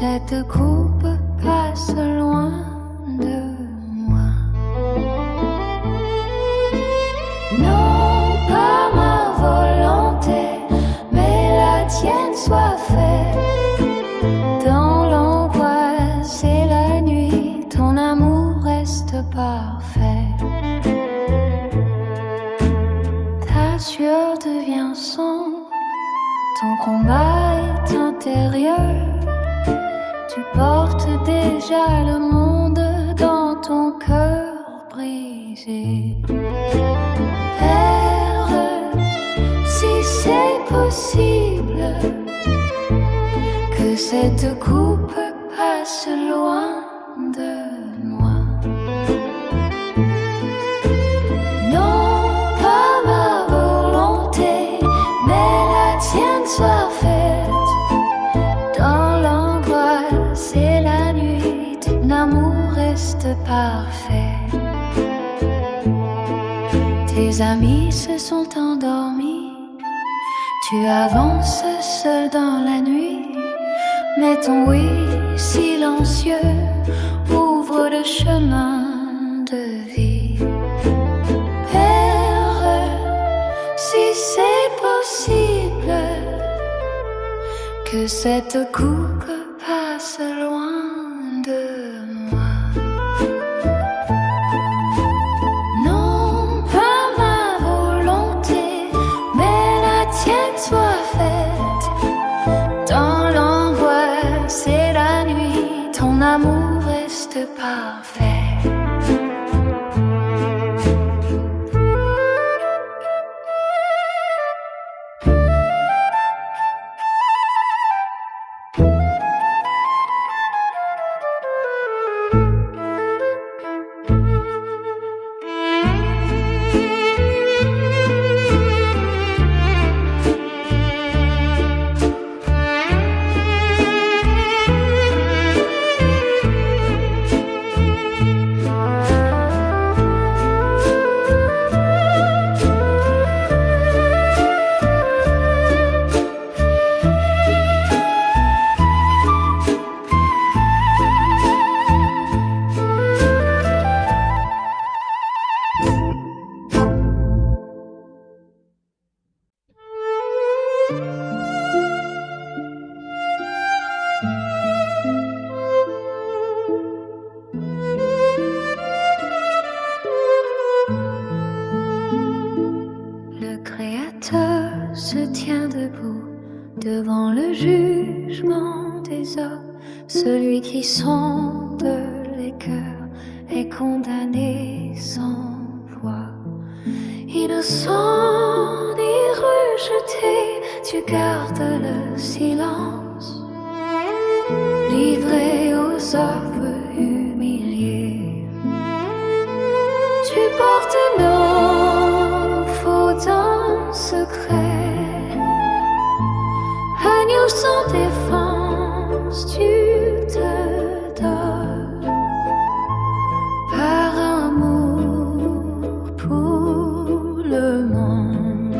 cette coupe passe loin de moi. Non, pas ma volonté, mais la tienne soit faite. Dans l'angoisse et la nuit, ton amour reste parfait. Ta sueur devient son, ton combat est intérieur. Tu portes déjà le monde dans ton cœur brisé. Père, si c'est possible, que cette coupe passe loin de moi. Non, pas ma volonté, mais la tienne soit faite. Dans l'angoisse et la nuit, ton amour reste parfait. Tes amis se sont endormis, tu avances seul dans la nuit, mais ton oui silencieux ouvre le chemin de vie. Père, si c'est possible, que cette coupe passe loin de moi. Non, pas ma volonté, mais la tienne soit faite. Dans l'angoisse et la nuit, ton amour reste parfait. Se tient debout devant le jugement des hommes. Celui qui sonde les cœurs est condamné sans voix. Innocent ni rejeté, tu gardes le silence. Livré aux offres humiliées, tu portes nos fautes en secret. Agneau sans défense, tu te donnes par amour pour le monde.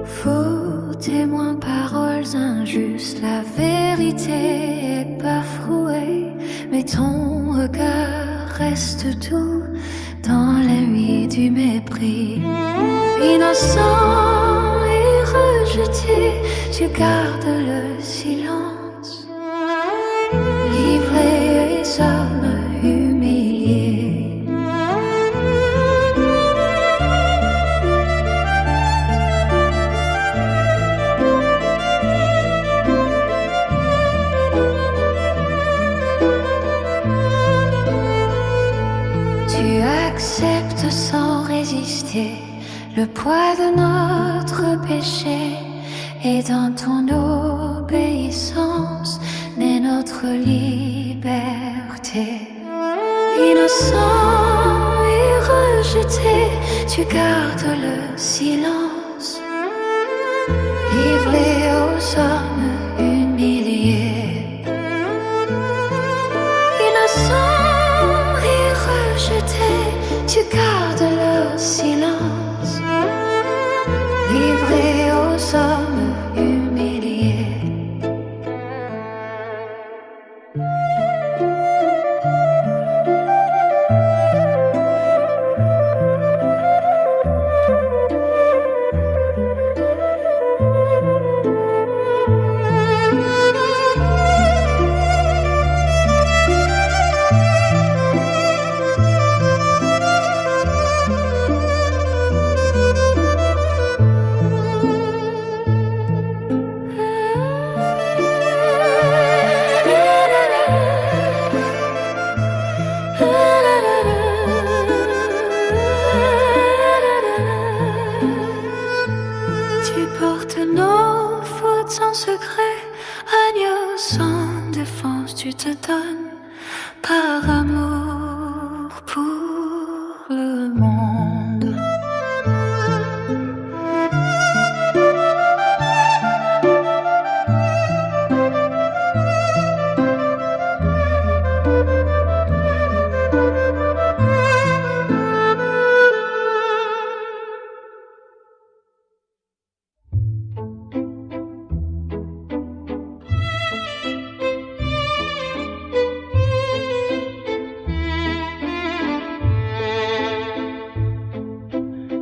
Faux témoins, paroles injustes, la vérité est bafouée, mais ton regard reste doux dans la nuit du mépris. Innocent et rejeté, tu gardes le silence. Livré aux hommes humiliés, tu acceptes sans résister le poids de notre péché, et dans ton obéissance naît notre liberté. Innocent et rejeté, tu gardes le silence. Livré aux hommes humiliés, innocent et rejeté, tu gardes le silence. Livré aux hommes humiliés, te donnes par amour pour le monde.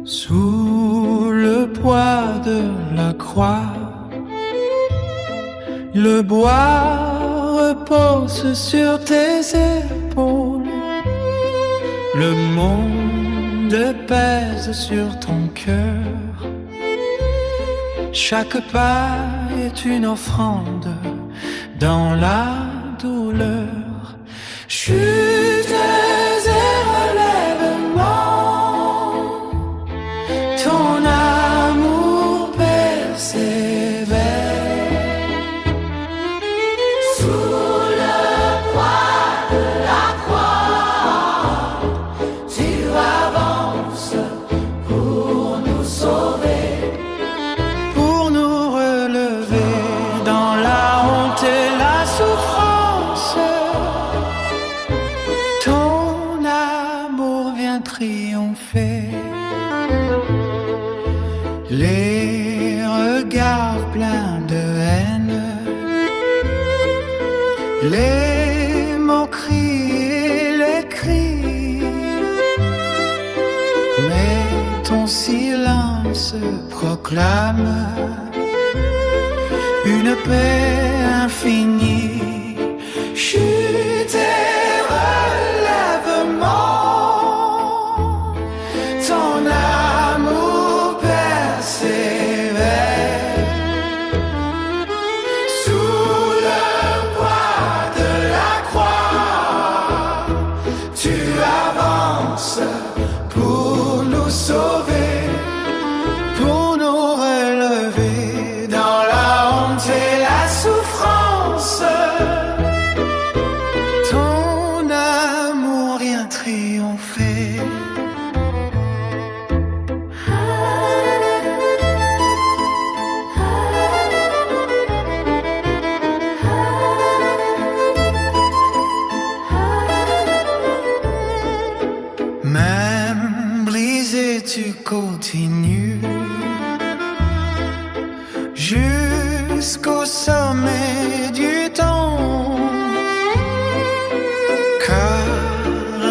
Sous le poids de la croix, le bois repose sur tes épaules. Le monde pèse sur ton cœur. Chaque pas est une offrande dans la douleur. Chutes et relèvements, ton amour persévère. Sous le poids de la croix, tu avances pour nous sauver, pour nous relever dans la honte et la souffrance. Ton amour vient triompher. Les regards pleins de haine, les moqueries et les cris, mais ton silence proclame une paix infinie. Chute et relèvement, ton amour persévère. Sous le poids de la croix, tu avances pour nous sauver, pour nous relever dans la honte et la souffrance. Ton amour vient triompher. Même brisé, tu continues jusqu'au sommet du temps, car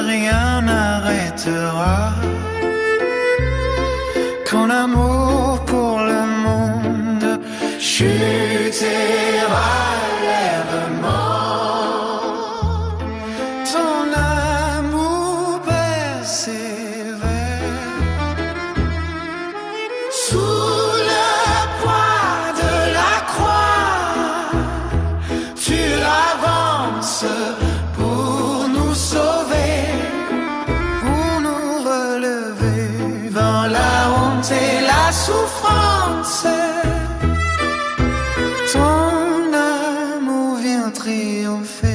rien n'arrêtera ton amour pour le monde. Chute et relèvement, ton amour persévère. Sous le poids de la croix, tu avances pour nous sauver, pour nous relever dans la honte et la souffrance. Ton amour vient triompher.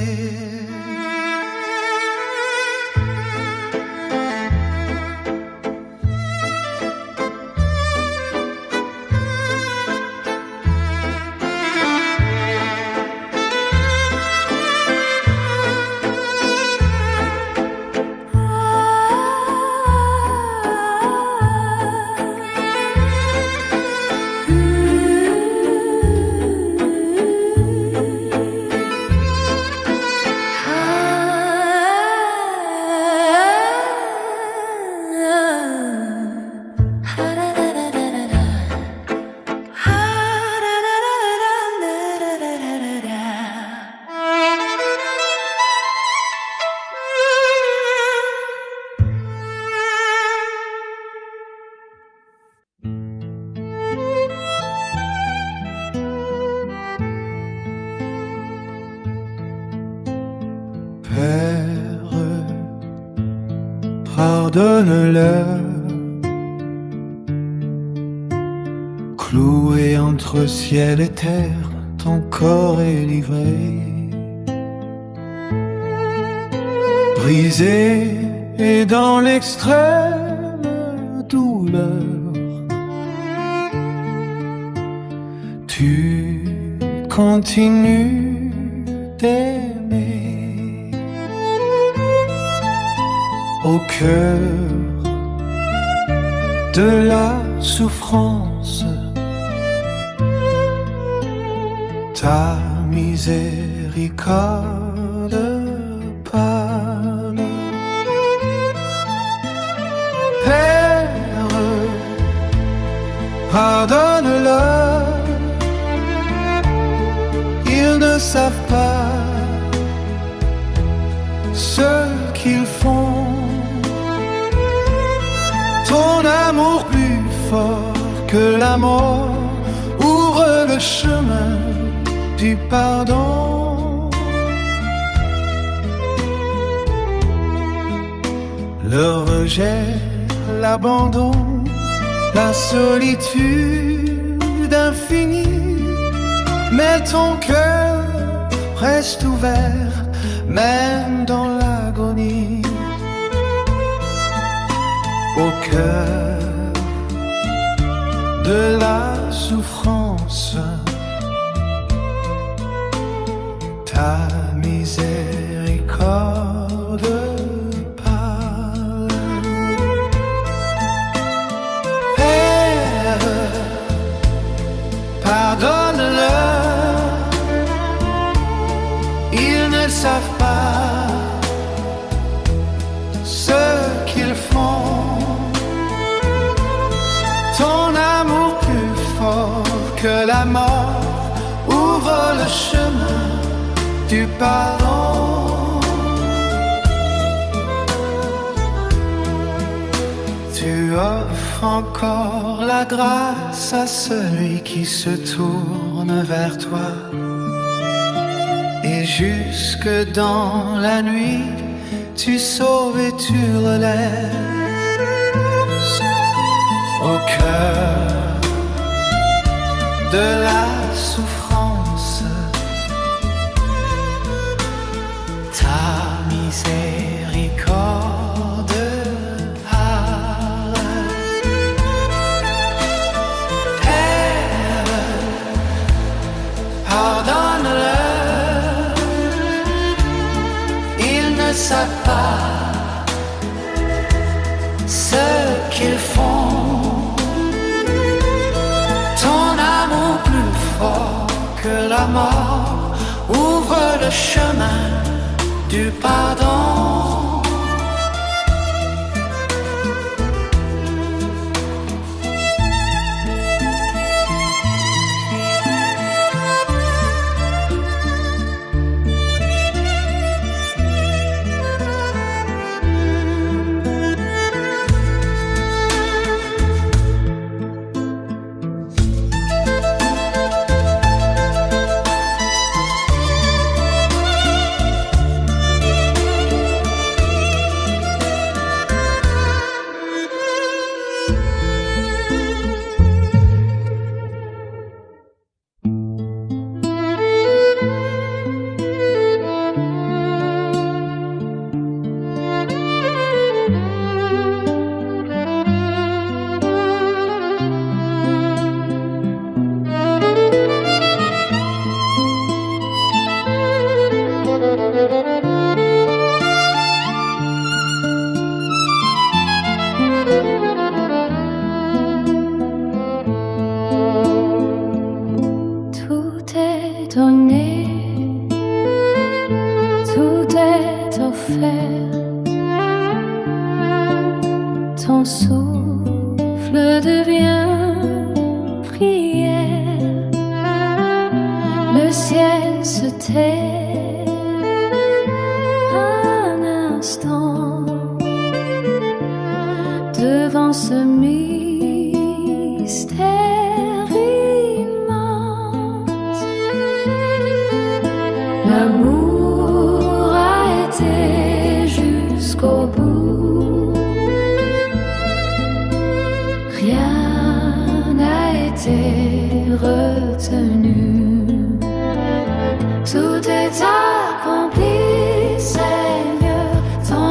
Père, pardonne-leur, cloué entre ciel et terre, ton corps est livré. brisé et dans l'extrême douleur, tu continues d'aimer. Au cœur de la souffrance, ta miséricorde parle. Père, pardonne-leur, ils ne savent pas ce qu'ils font. Ton amour plus fort que la mort ouvre le chemin du pardon. Le rejet, l'abandon, la solitude infinie, mais ton cœur reste ouvert, même dans l'agonie. Au cœur de la souffrance, ta miséricorde parle. Père, pardonne-leur, ils ne savent pas ce qu'ils font. Ton amour plus fort que la mort ouvre le chemin du pardon. Tu offres encore la grâce à celui qui se tourne vers toi. Et jusque dans la nuit, tu sauves et tu relèves. Au cœur de la souffrance, ta miséricorde parle. Père, pardonne-leur, ils ne savent pas ce qu'ils font. Ton amour plus fort que la mort ouvre le chemin du pardon. Ton souffle devient prière, le ciel se tait un instant devant ce mystère immense. L'amour a été jusqu'au bout, rien n'a été retenu. Tout est accompli, Seigneur, ton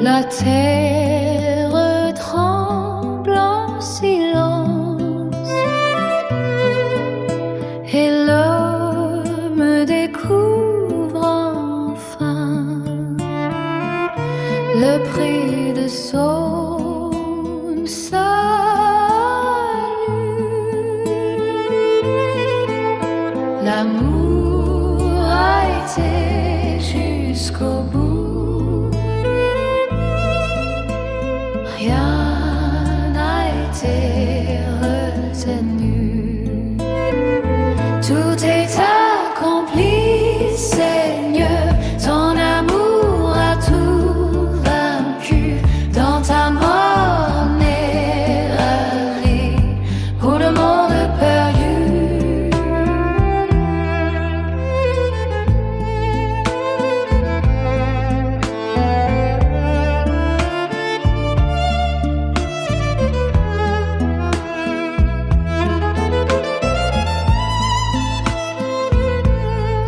La terre tremble en silence et l'homme découvre enfin le prix de son salut. L'amour a été jusqu'au bout. Rien n'a été retenu. Tout est accompli, Seigneur. Ton amour a tout vaincu. Dans ta mort, on est ravi pour le monde perdu.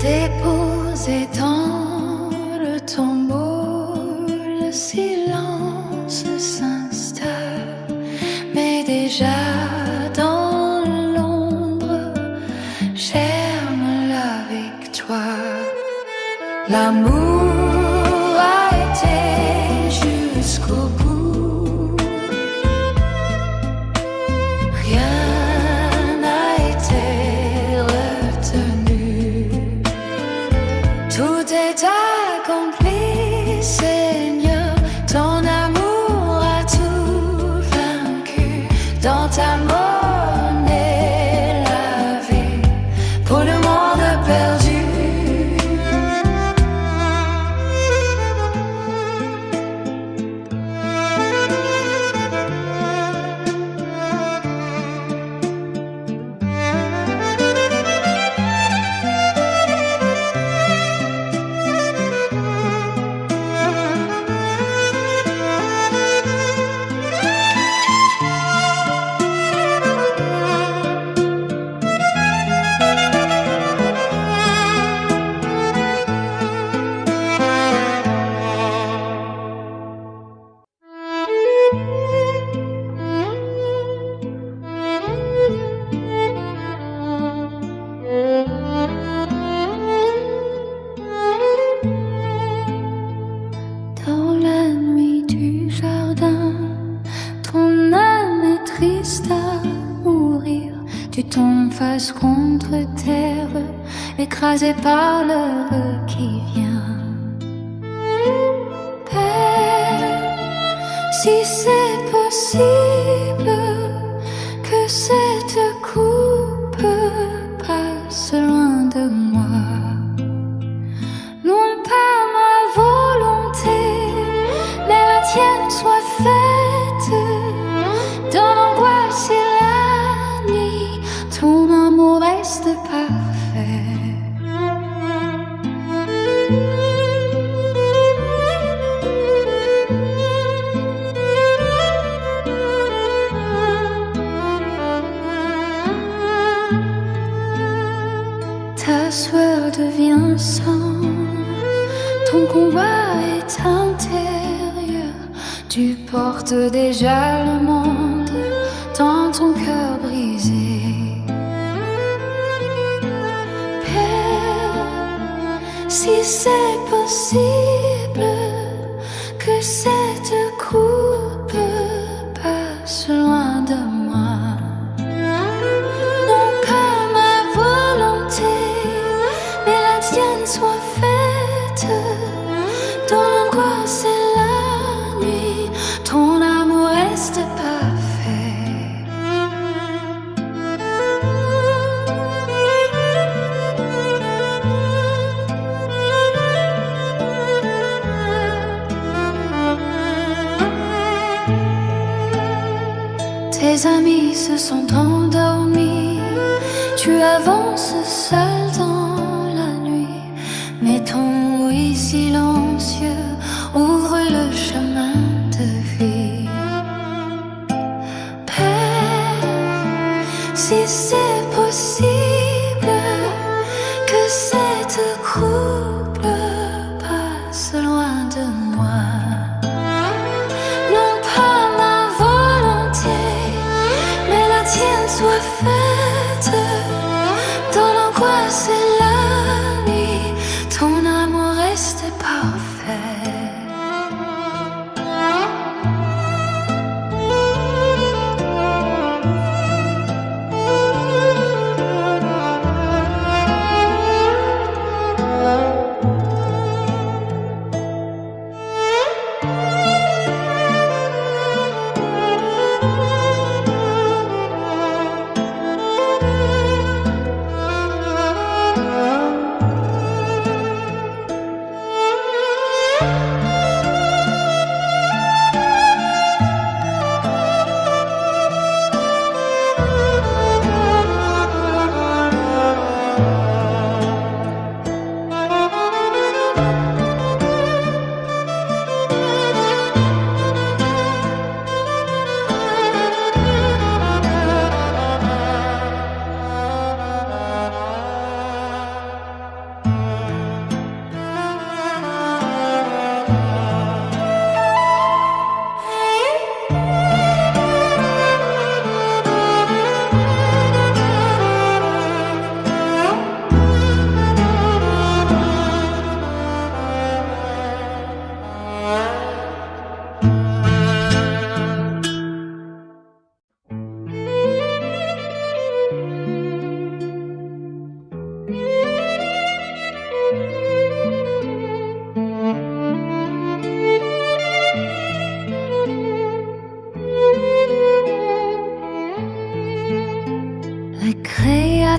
Déposé dans le tombeau, le silence s'installe, mais déjà dans l'ombre germe la victoire. L'amour a été jusqu'au bout. Rien n'a été retenu. Tout est accompli, Seigneur. Ton amour a tout vaincu. Dans ta mort naît la vie pour le monde perdu. Dans la nuit du jardin, ton âme est triste à mourir. Tu tombes face contre terre, écrasé par l'heure qui vient. Père, si c'est possible, que cette coupe passe loin de moi. Non pas ma volonté, mais la tienne soit faite. Dans l'angoisse et la nuit, ton amour reste parfait. Ta sueur devient sang, ton combat est intérieur. Tu portes déjà le monde dans ton cœur brisé. Père, si c'est possible, que cette coupe passe loin de moi. Non pas ma volonté, mais la tienne soit faite. Dans l'angoisse et la nuit, ton amour reste parfait. Tes amis se sont endormis, tu avances seul dans la nuit, mais ton oui silencieux ouvre le chemin de vie. Père, si c'est possible, que cette coupe passe loin de moi.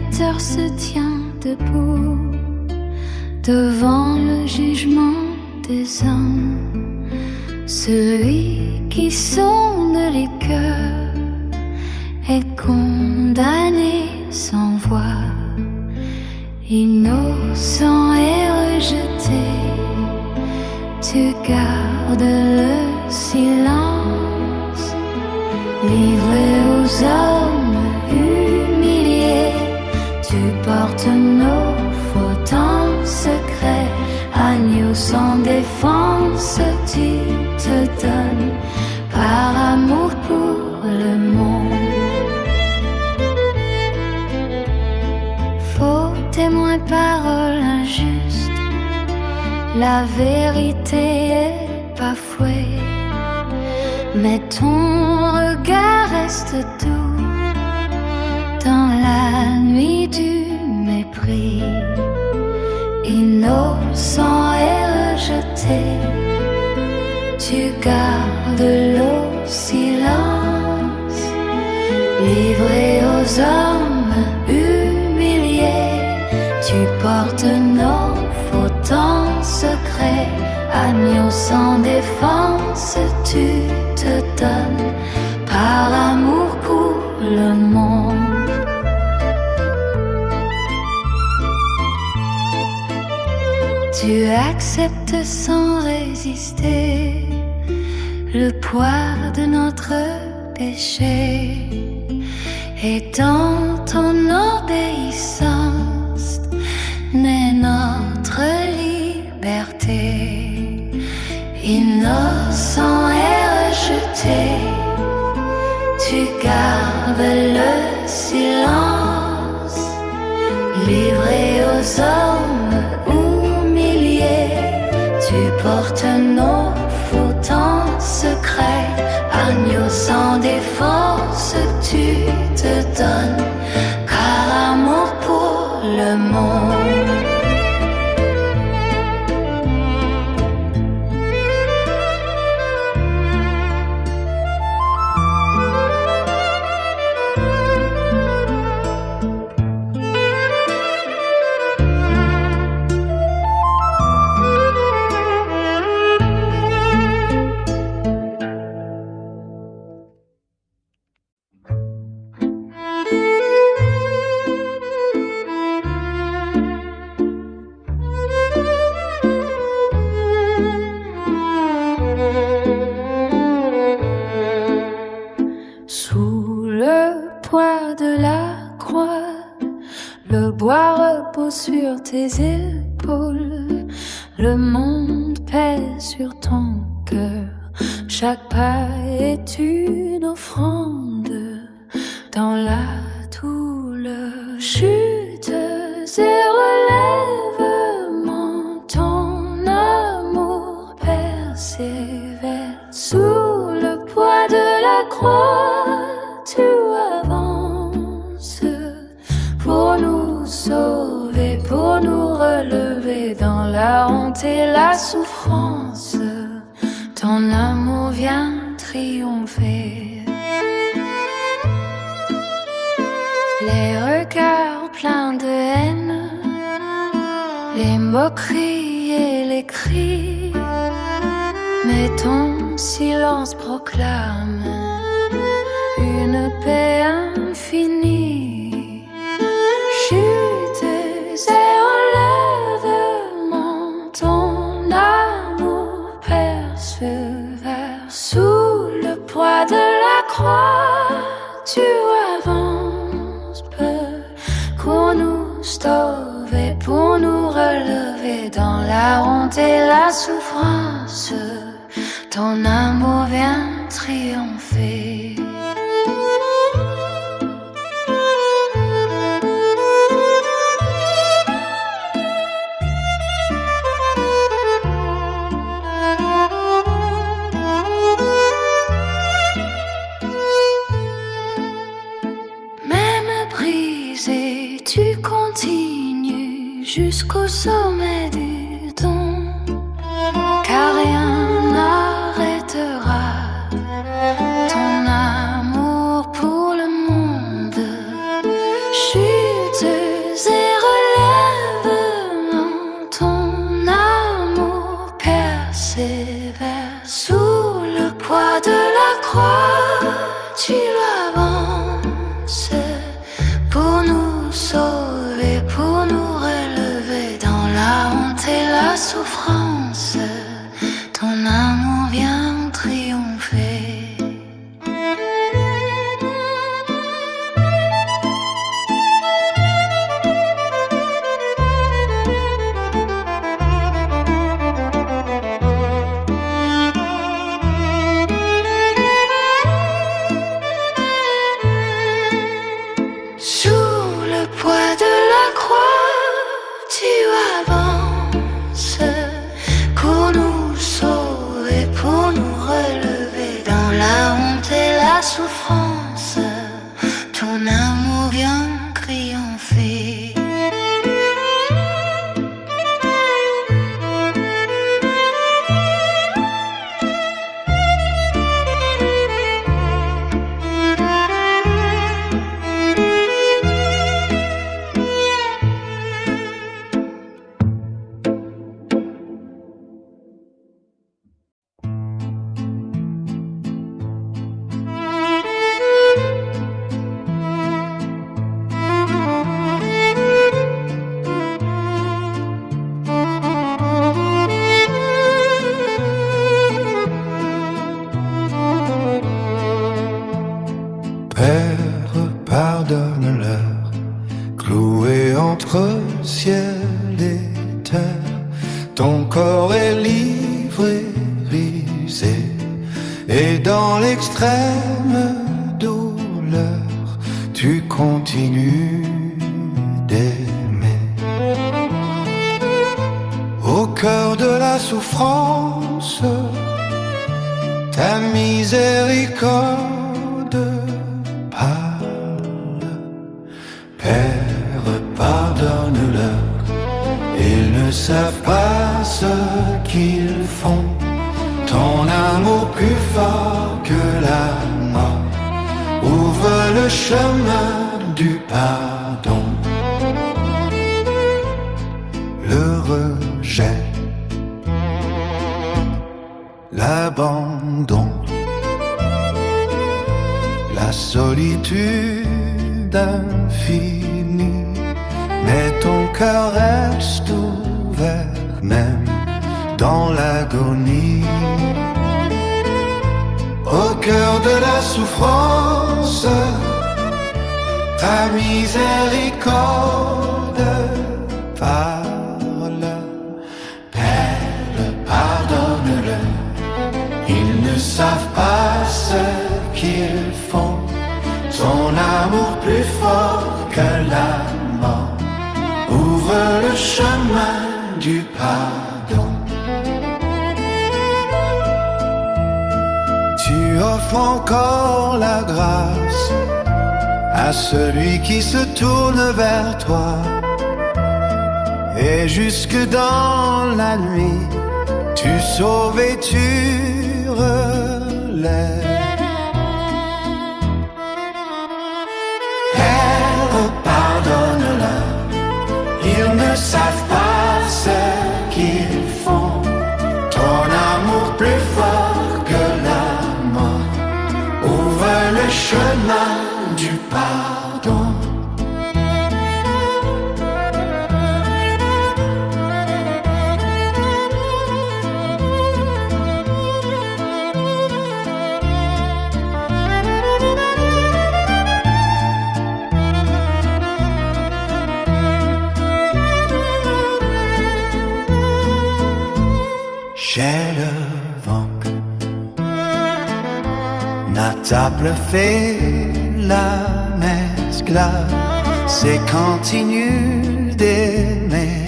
Créateur se tient debout devant le jugement des hommes. Celui qui sonde les cœurs est condamné sans voix. Innocent et rejeté, tu gardes le silence. Livré aux hommes humiliés, tu portes nos fautes en secret. Agneau sans défense, tu te donnes par amour pour le monde. Faux témoin, parole injuste, la vérité est bafouée. Mais ton regard reste doux dans la nuit du mépris. Innocent et rejeté, tu gardes le silence. Livré aux hommes humiliés, tu portes nos fautes en secret. Agneau sans défense, tu te donnes par amour pour le monde. Tu acceptes sans résister le poids de notre péché, et dans ton obéissance naît notre liberté. Innocent et rejeté, tu gardes le silence. Livré aux hommes humiliés, tu portes nos fautes en secret. Agneau sans défense, tu te donnes car amour pour le monde. Sur tes épaules, le monde pèse sur ton cœur. Chaque pas est une offrande dans la douleur. Chutes et relèvements, ton amour persévère. Sous le poids de la croix, tu avances pour nous sauver, pour nous relever dans la honte et la souffrance. Ton amour vient triompher. Les regards pleins de haine, les moqueries et les cris, mais ton silence proclame une paix infinie. Chutes et relèvements, ton amour persévère. Sous le poids de la croix, tu avances peu pour nous sauver, pour nous relever dans la honte et la souffrance. Ton amour vient triompher. Tu continues jusqu'au sommet du don, car rien n'arrêtera ton amour pour le monde. Chute poids de la croix, tu l'avances pour nous sauver, pour nous relever dans la honte et la souffrance. Ton amour vient triompher. Souffrance, ton amour vient triompher. Ciel et terre, ton corps est livré, brisé, et dans l'extrême douleur, tu continues d'aimer. Au cœur de la souffrance, ta miséricorde parle. Père, pardonne-leur, ils ne savent pas ce qu'ils font. Ton amour plus fort que la mort ouvre le chemin du pardon. Le rejet, l'abandon, la solitude infinie, mais ton cœur reste ouvert même dans l'agonie. Au cœur de la souffrance, ta miséricorde parle. Père, pardonne-le, ils ne savent pas ce qu'ils font. Son amour plus fort que la mort ouvre le chemin du pardon. Tu offres encore la grâce à celui qui se tourne vers toi. Et jusque dans la nuit, tu sauves et tu relèves. Pardonne-leur, ils ne savent pas ce qu'ils font. Ton amour plus fort que la mort ouvre le chemin du pardon. J'ai le ventre, n'a t'a bluffé la mesclave, c'est continue d'aimer,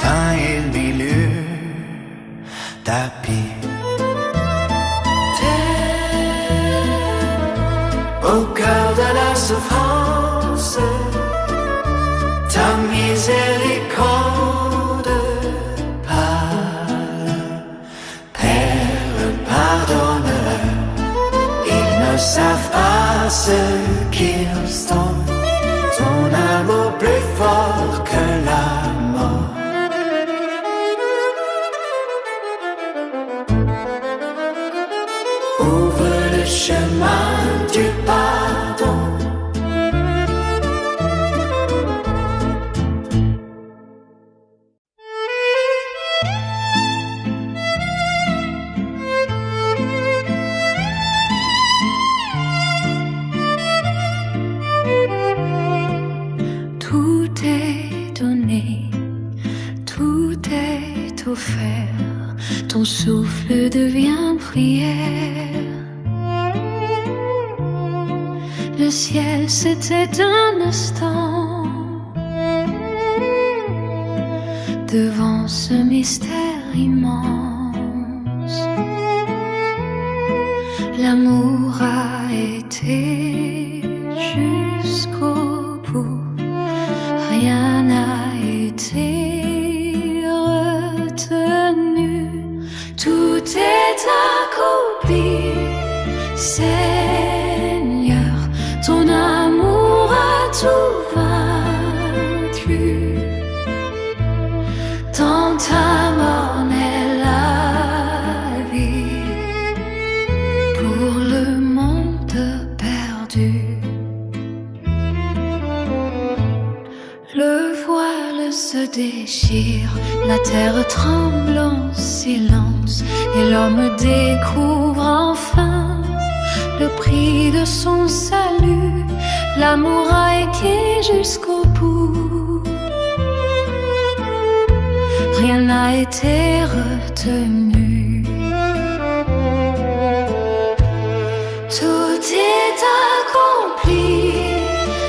teint et milieu, tapis. Au cœur de la souffrance, ta miséricorde parle. Père, pardonne-leur, ils ne savent pas ce qu'ils sont. Ton amour plus fort que la mort. ouvre le chemin du pardon. Tout est donné, tout est offert, ton souffle devient prière. Le ciel s'était un instant devant ce mystère immense. L'amour a été jusqu'au bout, rien n'a été retenu, tout est accompli. Seigneur, ton amour a tout vaincu. Dans ta mort naît la vie pour le monde perdu. Le voile se déchire, la terre tremble en silence, et l'homme découvre enfin le prix de son salut. L'amour a été jusqu'au bout, rien n'a été retenu. Tout est accompli.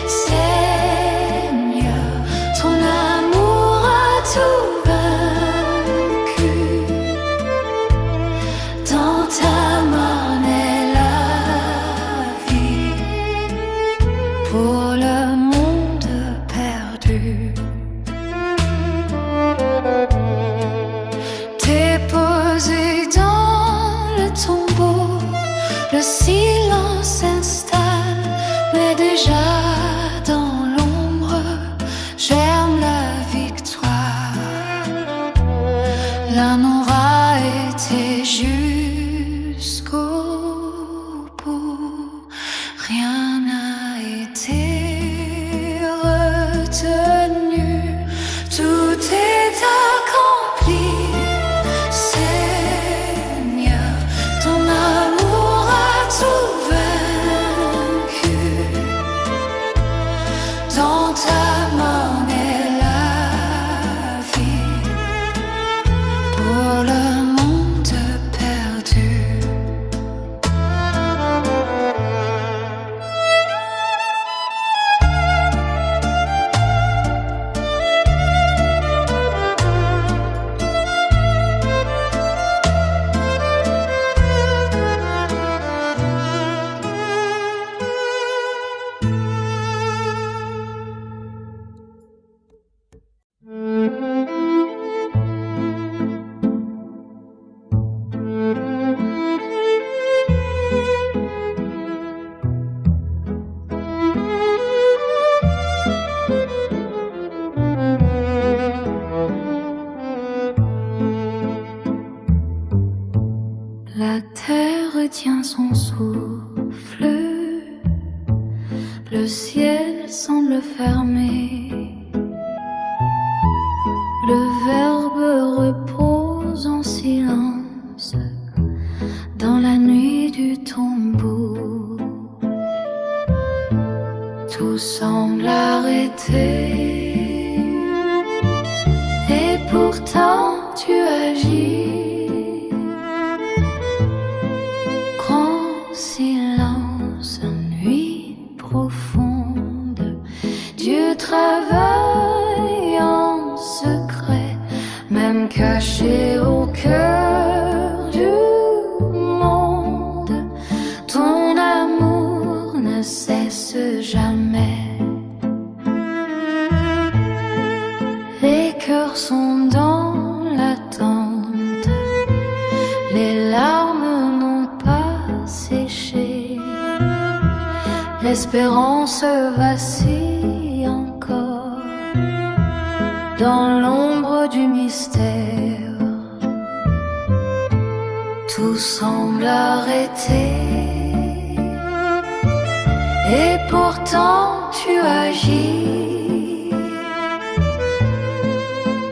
Seigneur, ton amour a tout vaincu. Dans ta mort naît la vie pour le monde perdu. Déposé dans le tombeau, le silence s'installe, mais déjà dans l'ombre germe la victoire. L'amour a été jusqu'au bout, rien n'a été retenu, tout est accompli. Seigneur, ton amour a tout vaincu. Dans ta mort naît la vie pour le monde perdu. La terre tient son souffle, le ciel semble fermé, le verbe repose en silence dans la nuit du tombeau. Tout semble arrêté et pourtant tu agis. Grand silence, nuit profonde, Dieu travaille en secret, même caché au cœur du monde. Ton amour ne cesse jamais. Les cœurs sont dans l'attente, les larmes n'ont pas séché, l'espérance vacille encore dans l'ombre du mystère. tout semble arrêté. Et pourtant tu agis.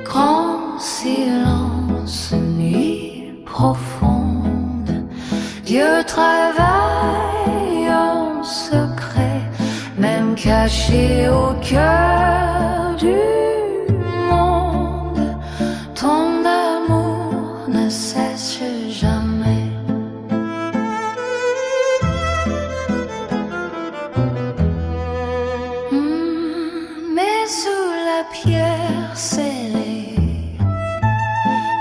Grand silence, nuit profonde. Dieu travaille en secret, même caché au cœur du monde. Ton amour ne cesse jamais. Mais sous la pierre scellée,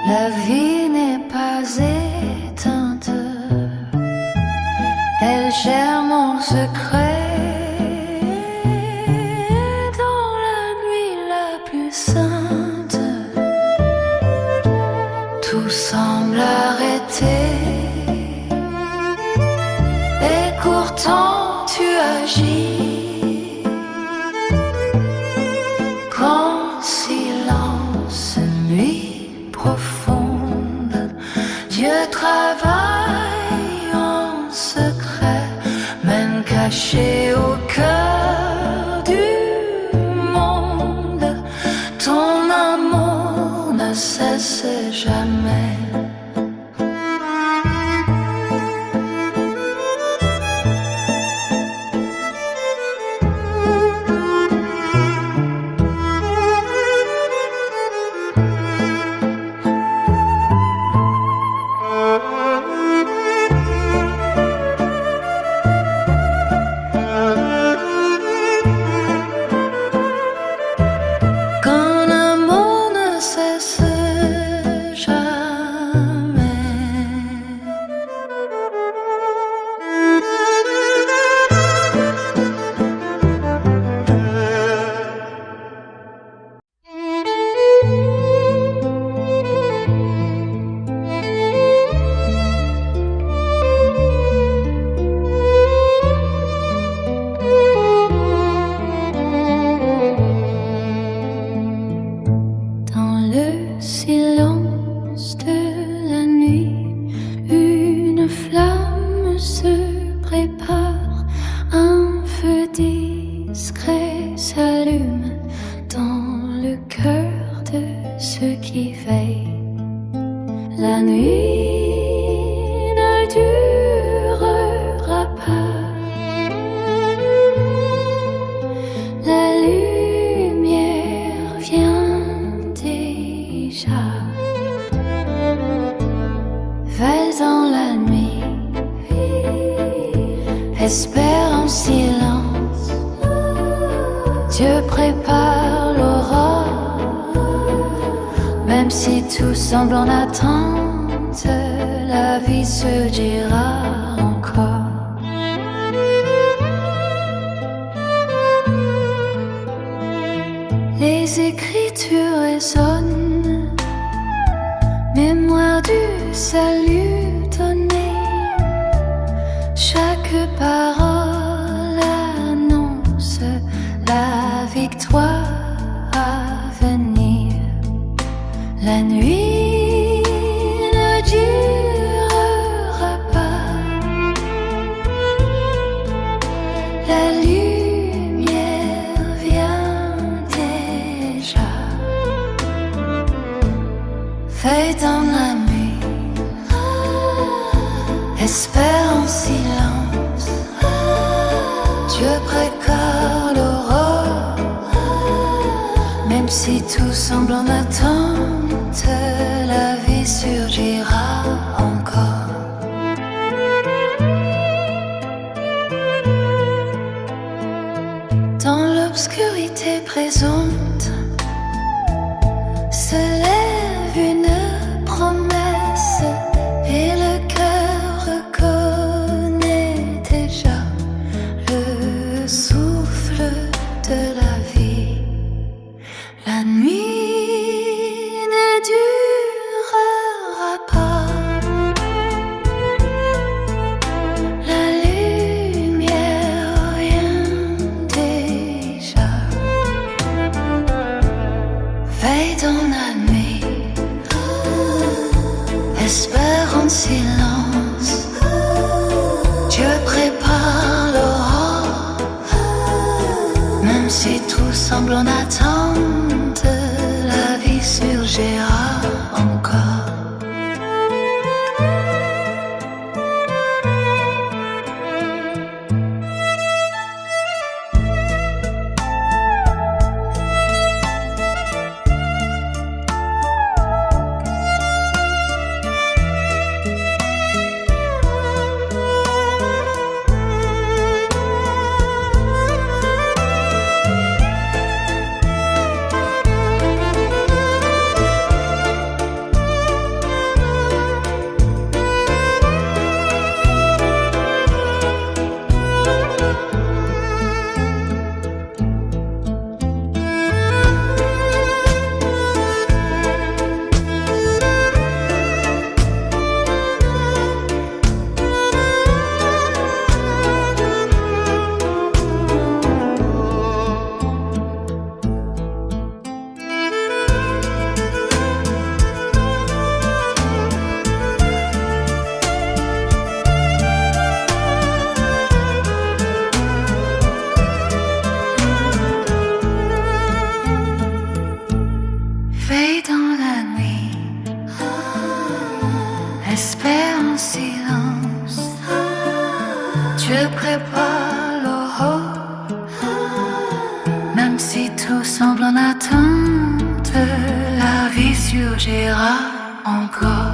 la vie n'est pas éteinte. Elle germe en secret dans la nuit la plus sainte. Tout semble arrêté et pourtant tu agis. Grand silence, nuit profonde. Dieu travaille en secret, même caché au cœur du monde. Ton amour ne cesse jamais. Qu'un amour ne cesse jamais. Dans le silence de la nuit, une flamme se prépare, un feu discret s'allume dans le cœur de ceux qui veillent. La nuit ne durera pas, la lumière vient déjà. Veille dans la nuit, espère en silence. Dieu prépare l'aurore, même si tout semble en attente, la vie surgira encore. Les écritures résonnent, mémoire du salut donné. Chaque parole annonce la victoire à venir. La nuit ne durera pas, la lumière vient déjà. Veille dans la nuit, espère en silence. Dieu prépare l'aurore, même si tout semble en attente, la vie surgira encore. Dans l'obscurité présente se lève une promesse, et le cœur reconnaît déjà le souffle de la vie. La nuit ne durera pas, la lumière vient déjà. semble en attente, la vie surgira encore. Veille dans la nuit, espère en silence. Dieu prépare l'aurore, même si tout semble en attente, la vie surgira encore.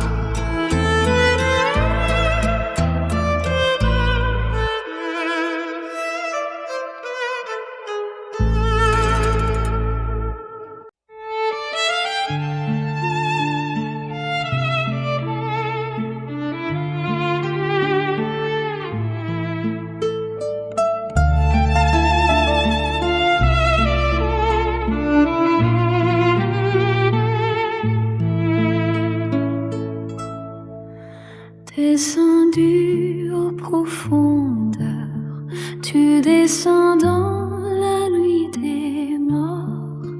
Descendu aux profondeurs, tu descends dans la nuit des morts,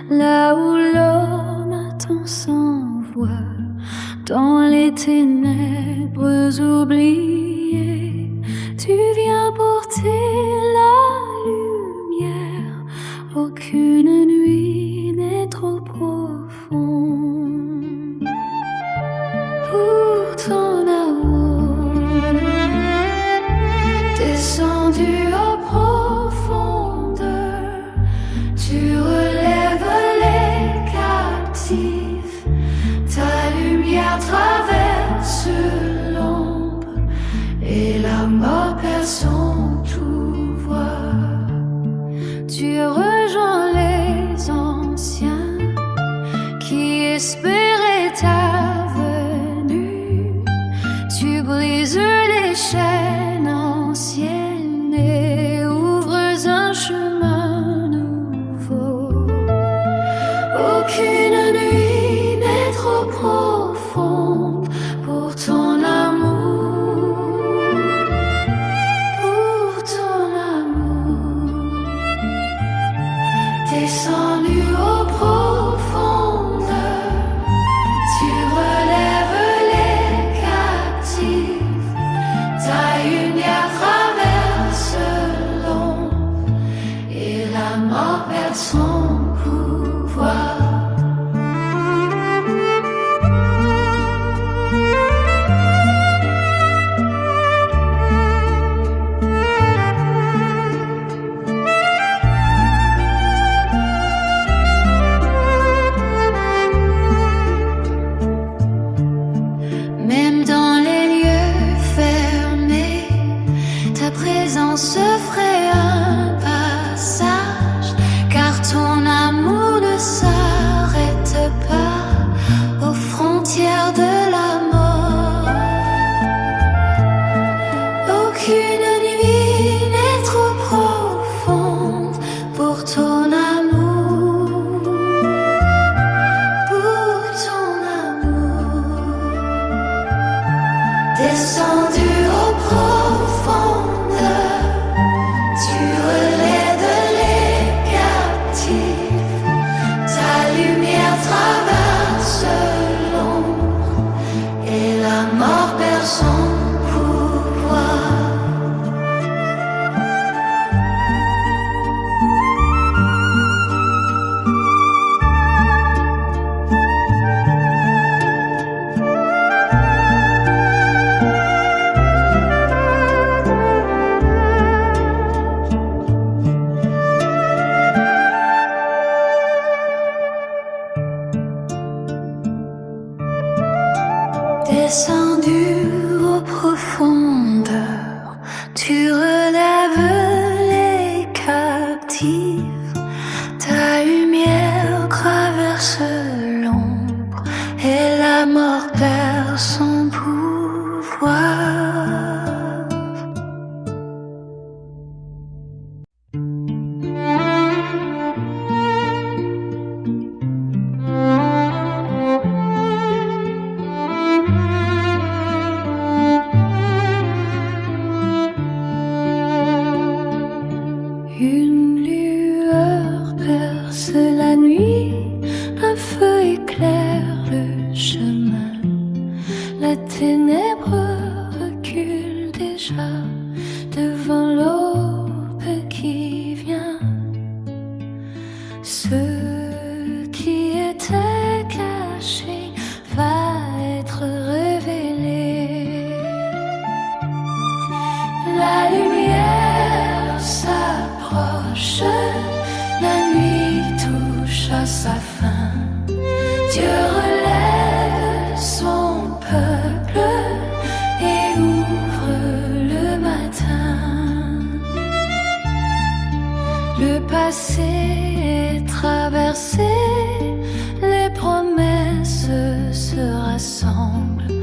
là où l'homme attend sans voix, dans les ténèbres oubliées, tu viens porter la lumière, aucune nuit n'est trop profonde pour ton amour, descendu aux profondeurs, tu relèves les captifs, ta lumière traverse l'ombre et la mort perd son pouvoir. Tu rejoins les anciens qui espéraient ta venue, tu brises les chaînes anciennes et ouvres un chemin nouveau. Aucune nuit n'est trop profonde pour ton amour, pour déjà devant l'aube qui vient. Ce qui était caché va être révélé. La lumière s'approche, la nuit touche à sa fin. Dieu relève son peuple et ouvre le matin. Le passé est traversé, les promesses se rassemblent,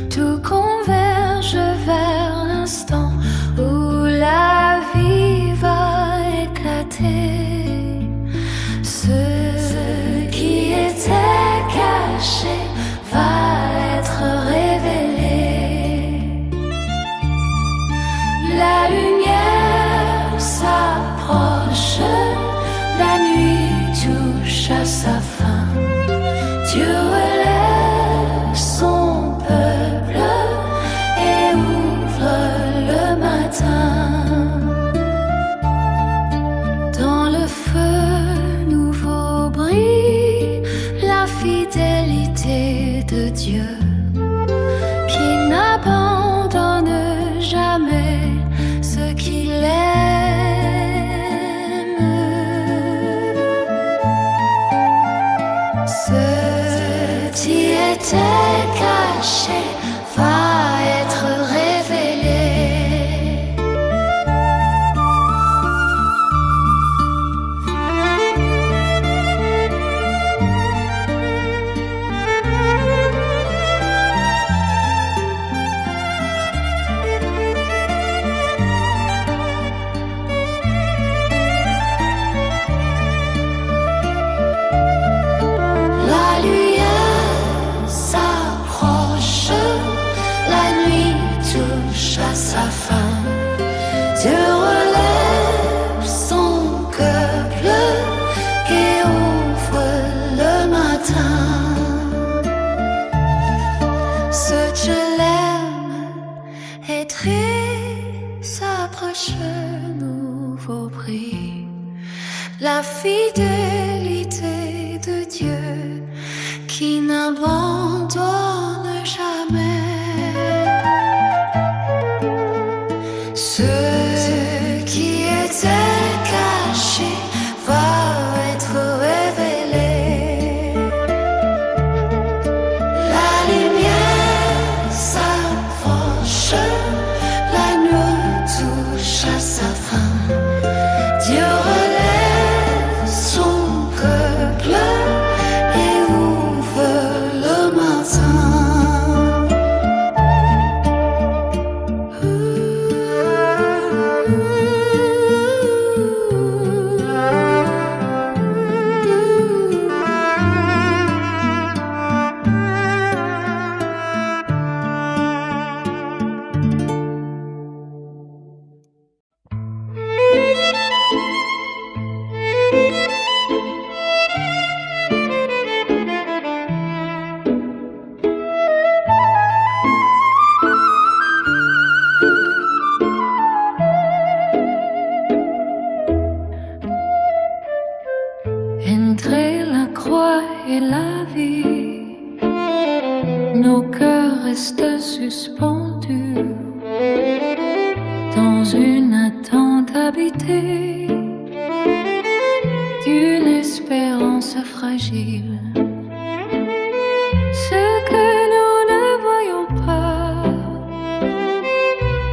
tout converge vers l'instant où la vie va éclater. Ce qui était caché va être révélé. La lumière s'approche, la nuit touche à sa fin. Dieu relève son peuple et ouvre le matin. Dans le feu nouveau brille la fidélité de Dieu, qui n'abandonne jamais ce qu'il aime. Ce qui était caché va être révélé. La lumière s'approche, la nuit touche à sa fin. Dieu relève son peuple et ouvre le matin. Ce je l'aime est très s'approche, nouveau prix. La fidélité de Dieu qui n'abandonne jamais. Ce qui était caché va être révélé. La lumière s'approche, la nuit touche à sa fin. Dieu relève son peuple et ouvre le matin. Entre la croix et la vie, nos cœurs restent suspendus dans une attente habitée d'une espérance fragile. Ce que nous ne voyons pas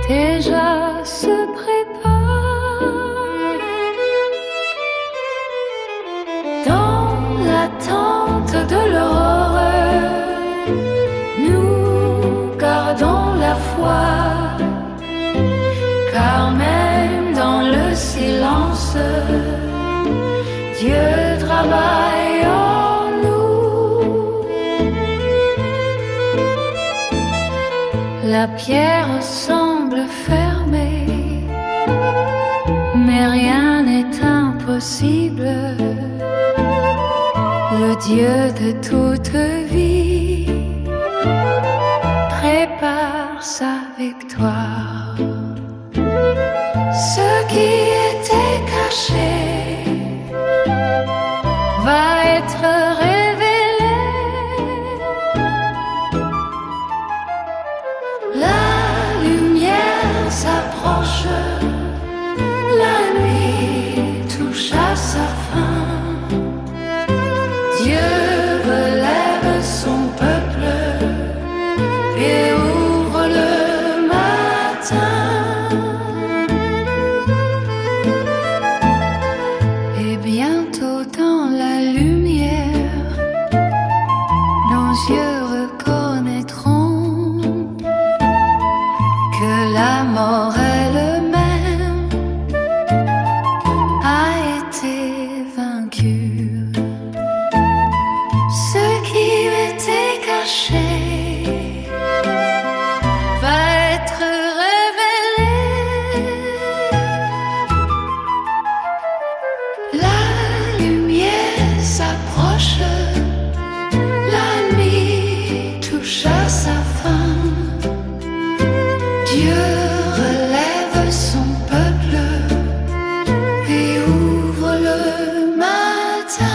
déjà se prépare. Dans l'attente de l'horreur, nous gardons la foi, car même dans le silence, Dieu travaille en nous. La pierre semble fermée, mais rien n'est impossible. Le Dieu de toute vie prépare sa victoire. caché va être révélé. La lumière s'approche, la nuit touche à sa fin. Dieu relève son peuple et ouvre le matin. Et bientôt dans la lumière, nos yeux reconnaîtront que la mort elle-même a été vaincue. Ce qui était caché va être révélé. La lumière s'approche, la nuit touche à sa fin. Dieu relève son peuple et ouvre le matin.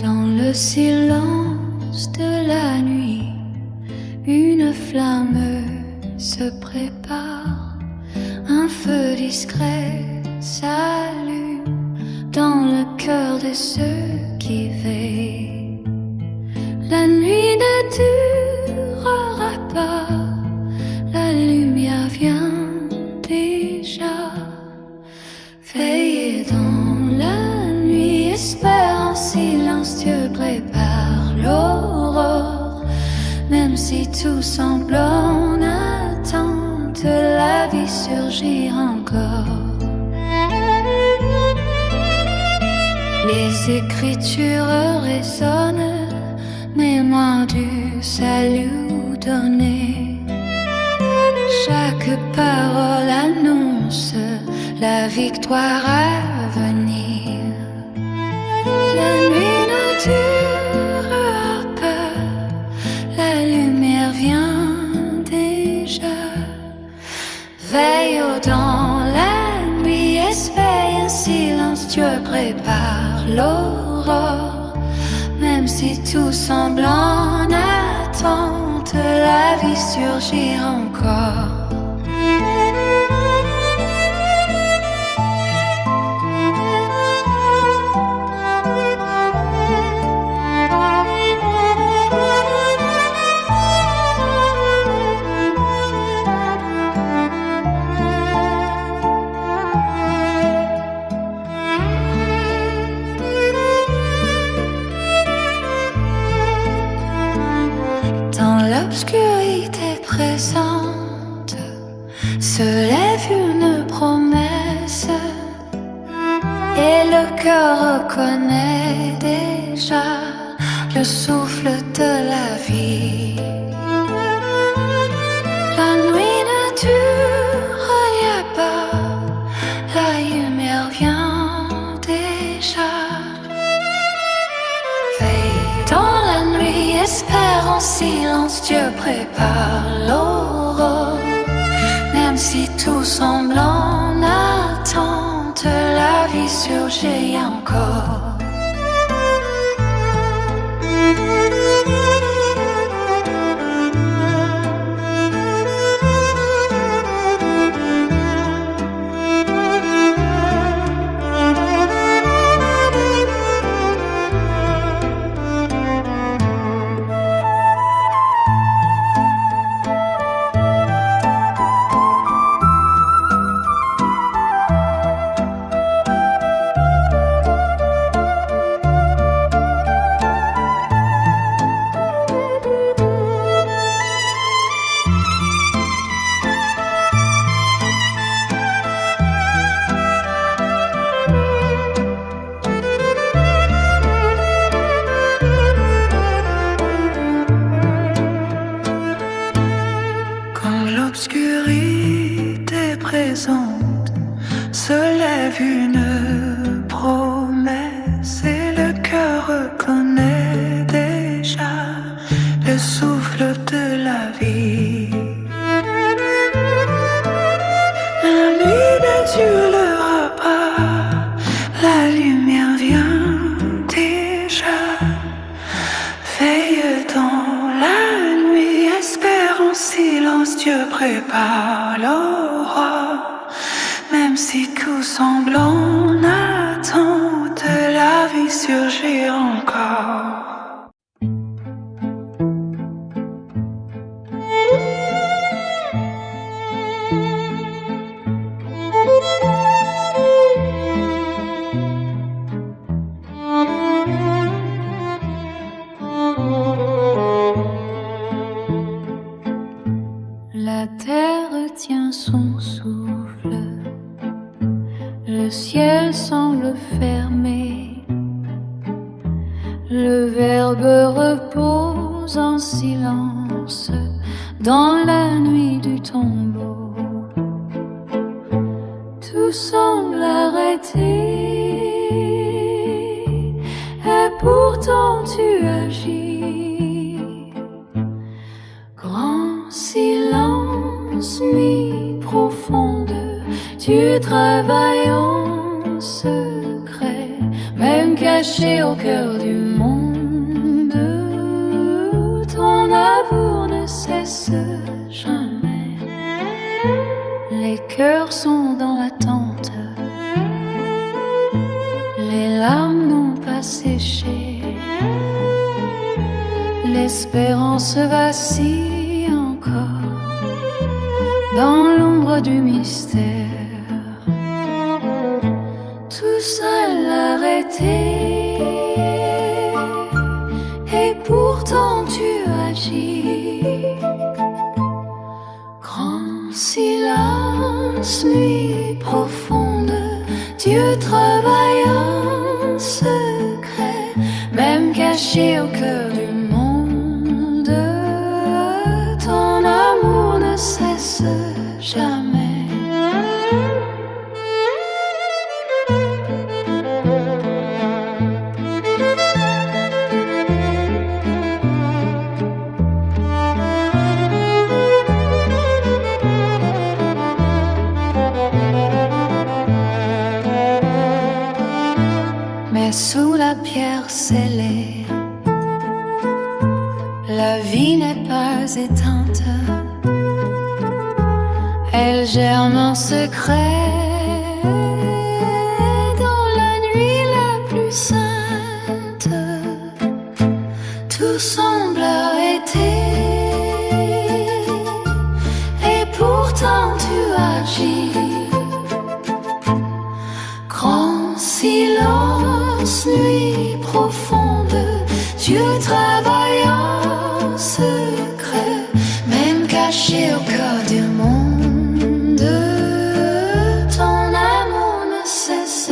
Dans le silence de la nuit, une flamme se prépare. Un feu discret s'allume dans le cœur de ceux qui veillent. La nuit ne durera pas, la lumière vient déjà. Veillez dans la nuit, espère en silence, Dieu prépare l'aurore. Même si tout semble en attente, la vie surgit encore. Les écritures résonnent, mémoire du salut donné. Chaque parole annonce la victoire à venir. La nuit ne durera pas, la lumière vient déjà. Veille dans la nuit, espère un silence, Dieu prépare l'aurore. Même si tout semble en attente, la vie surgit encore. L'obscurité présente se lève une promesse et le cœur reconnaît déjà le souffle de la vie. La nuit ne dure pas, la lumière vient déjà. Veille dans la nuit, espère en silence, Dieu prépare l'aurore. Même si tout semble en attente, la vie surgit encore. rêve une promesse et le cœur reconnaît déjà le souffle de la vie. La nuit ne durera pas, la lumière vient déjà. Veille dans la nuit, espère en silence, Dieu prépare l'aurore. Même si tout semble en attente, la vie surgit encore. La terre tient son souffle, le ciel semble fermé, le verbe repose en silence dans la nuit du tombeau. Tout semble arrêté et pourtant tu agis. Grand silence, nuit profonde, tu travailles en secret, même caché au cœur du monde. Ton amour ne cesse jamais. Les cœurs sont dans l'attente, les larmes n'ont pas séché, l'espérance vacille encore dans l'ombre du mystère. Tout seul arrêté et pourtant tu agis. Grand silence, nuit profonde, Dieu travaille en secret, même caché au cœur du monde. Ton amour ne cesse jamais. Mais sous la pierre scellée, la vie n'est pas éteinte. Elle germe en secret dans la nuit la plus sainte. Tout semble arrêté et pourtant tu agis. Grand silence, nuit profonde, Dieu travaille en secret, même caché au cœur du monde. Ton amour ne cesse